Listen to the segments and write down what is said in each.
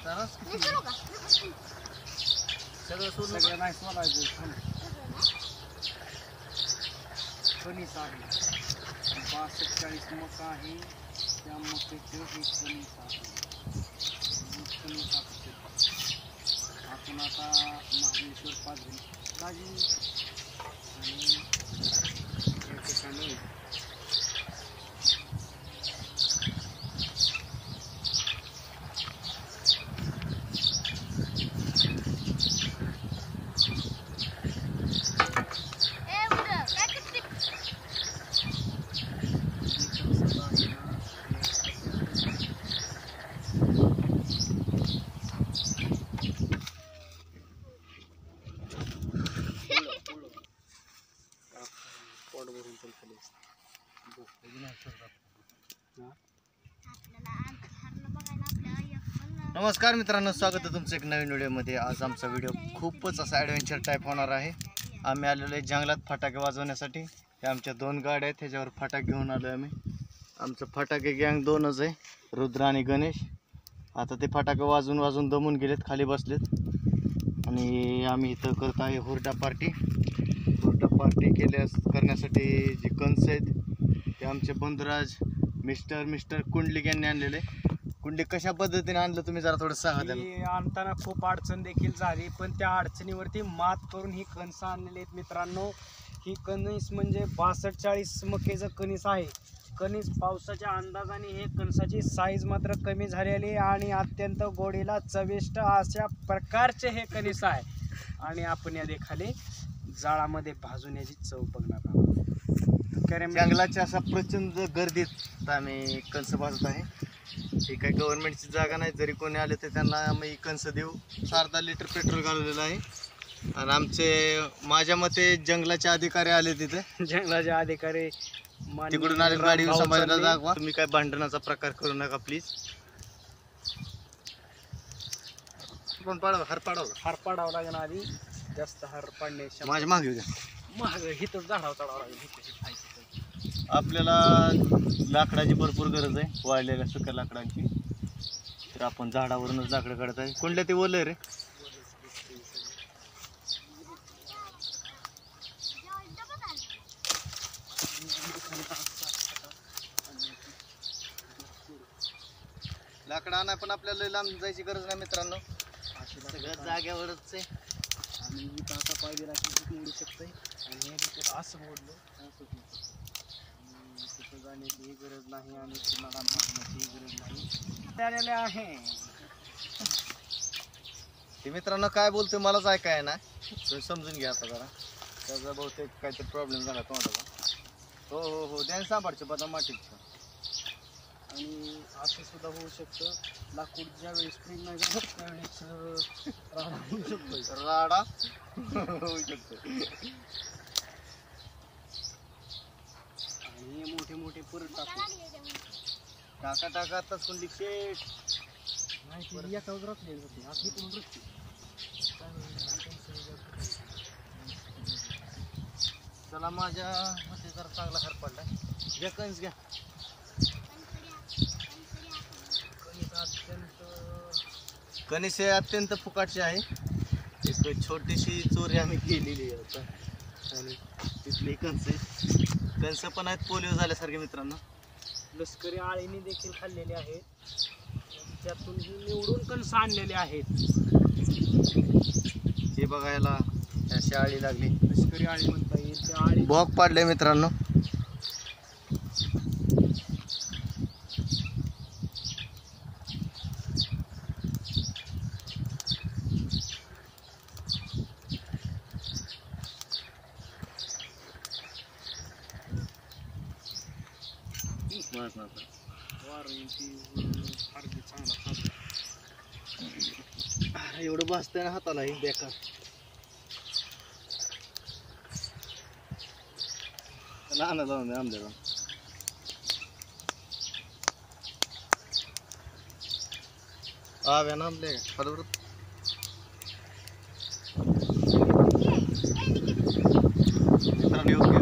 सगळं नाही सोडायचं. कणीस आहे 62-40 मका आहे. त्या मक्याचं हे कणीस आहे. कणीस आपण आता महाबळेश्वर पाजरी ताजी आणि या ठिकाणी नमस्कार मित्रांनो, स्वागत आहे तुमचं एक नवीन व्हिडिओमध्ये. आज आमचा व्हिडिओ खूपच असा ॲडव्हेंचर टाईप होणार आहे. आम्ही आलेलो आहे जंगलात फटाके वाजवण्यासाठी. हे आमच्या 2 गाड्या आहेत, त्याच्यावर फटाके घेऊन आलो आहे आम्ही. आमचं फटाके गँग 2च आहे, रुद्र आणि गणेश. आता ते फटाके वाजून वाजून दमून गेलेत, खाली बसलेत. आणि आम्ही इथं करत आहे हुरडा पार्टी. हुरडा पार्टी करण्यासाठी जे कणस आहेत ते आमचे बंधुराज मिस्टर कुंडलिक यांनी आणलेले. कुंडलिक कशा पद्धतीने आणलं तुम्ही जरा थोडं सांगा त्याला. आणताना खूप अडचण देखील झाली, पण त्या अडचणीवरती मात करून ही कणस आणलेली आहेत मित्रांनो. ही कणीस म्हणजे 62-40 मकेचं कणीस आहे. कणीस पावसाच्या अंदाजाने हे कणसाची साईज मात्र कमी झालेली आणि अत्यंत गोडीला चविष्ट अशा प्रकारचे हे कणीस आहे. आणि आपण या देखाले जाळामध्ये भाजून याची चव बघणार आहोत. जंगलाच्या असा प्रचंड गर्दीत आम्ही कणस भाजत आहे. ही काही गव्हर्नमेंटची जागा नाही, जरी कोणी आले तर त्यांना आम्ही कणस देऊ. अर्धा लिटर पेट्रोल घालवलेलं आहे. आणि आमचे माझ्या मते जंगलाचे अधिकारी आले तिथे. जंगलाचे अधिकारी तिकडून आले, गाडी सांभाळायला दाखवा. तुम्ही काय भांडणाचा प्रकार करू नका प्लीज. पण हार पाडावं लागेल आधी. जास्त हार पाडण्याच्या माझ्या मागे द्या. महाग हिथं झाडावर चढावं लागेल. आपल्याला लाकडाची भरपूर गरज आहे, वाळलेल्या सुक्या लाकडांची. तर आपण झाडावरूनच लाकडं काढत आहे. कोणत्या ते ओलं रे? लाकडं आणा, पण आपल्याला लांब जायची गरज नाही मित्रांनो. सगळं जाग्यावरच आहे. आणि इथं आता पाहिजे राखी मोडू शकतंय. आणि हे तिथं असं मोडलं तिथं जाण्याची गरज नाही आणि तुम्हाला मारण्याची गरज नाही. आलेले आहे ते मित्रांनो काय बोलतोय मलाच ऐकाय ना, तुम्ही समजून घ्या आता जरा. त्याचा बहुतेक काहीतरी प्रॉब्लेम झाला तोंडाला. हो त्याने सांभाळचे बदाम माटीचं. आणि असं सुद्धा होऊ शकतं, लाकूड ज्यावेळी स्प्रिंग नाही जात त्यावेळेस राडा होऊ शकतो. राडा होऊ शकतो. आणि हे मोठे मोठे परत टाका आताच कोणती शेट नाही याच्यावर रचलेली होती. आपली कोण रचली चला, माझ्या मध्ये जरा चांगला हार पडलाय. घ्या कणस घ्या. कणीस हे अत्यंत फुकाटचे आहे. एक छोटीशी चोरी आम्ही केलेली आहे आता. आणि तिथले कणस पण आहेत पोलिओ झाल्यासारखे मित्रांनो. लष्करी आळीने देखील खाल्लेले आहेत. त्यातून निवडून कणस आणलेले आहेत. हे बघायला अशी आळी लागली, लष्करी आळी म्हणता येईल. त्या आळी भोग पाडले मित्रांनो. एवढं भाजतंय ना हाताला, हे बेकार. लहान लावून द्या आमच्याला. व्या ना आमले बरोबर. मित्रांनो योग्य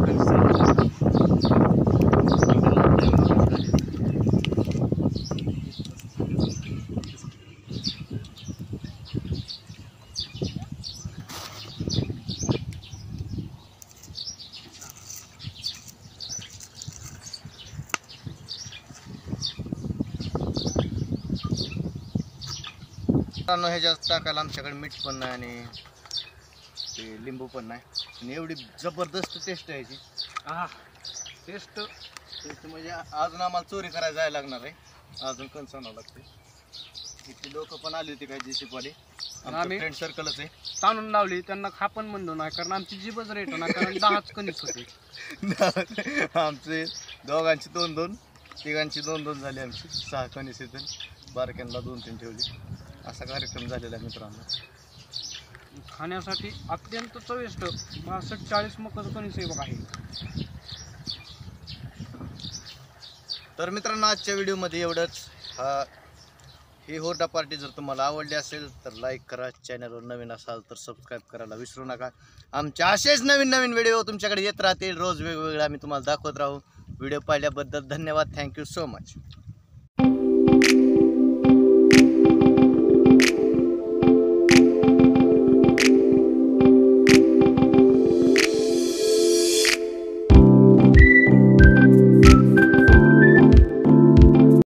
मित्रांनो ह्याच्यात टाकायला आमच्याकडे मीठ पण नाही आणि ते लिंबू पण नाही आणि एवढी जबरदस्त टेस्ट आहे याची. टेस्ट टेस्ट म्हणजे अजून आम्हाला चोरी करायला जायला लागणार आहे, अजून कणस आणावं लागते. इथली लोक पण आली होती काय जीसीपवाले, आमचं फ्रेंड सर्कलच आहे. ताणून लावली त्यांना खापण म्हणलो नाही कारण आमची जीभच रेट ना कारण 10च कणीस होते. आमचे दोघांची 2-2 तिघांची 2-2 झाली, आमची 6 कणीस येतील, बारक्यांना 2-3 ठेवली. असा कार्यक्रम झालेला आहे मित्रांनो. खाण्यासाठी अत्यंत चविष्ट 62-40 मकाचं कणीस आहे बघा हे. तर मित्रांनो आजच्या व्हिडिओमध्ये एवढंच. ही होर्डा पार्टी जर तुम्हाला आवडली असेल तर लाईक करा, चॅनलवर नवीन असाल तर सबस्क्राईब करायला विसरू नका. आमचे असेच नवीन नवीन व्हिडिओ तुमच्याकडे येत राहतील, रोज वेगवेगळे आम्ही तुम्हाला दाखवत राहू. व्हिडिओ पाहिल्याबद्दल धन्यवाद. Thank you so much.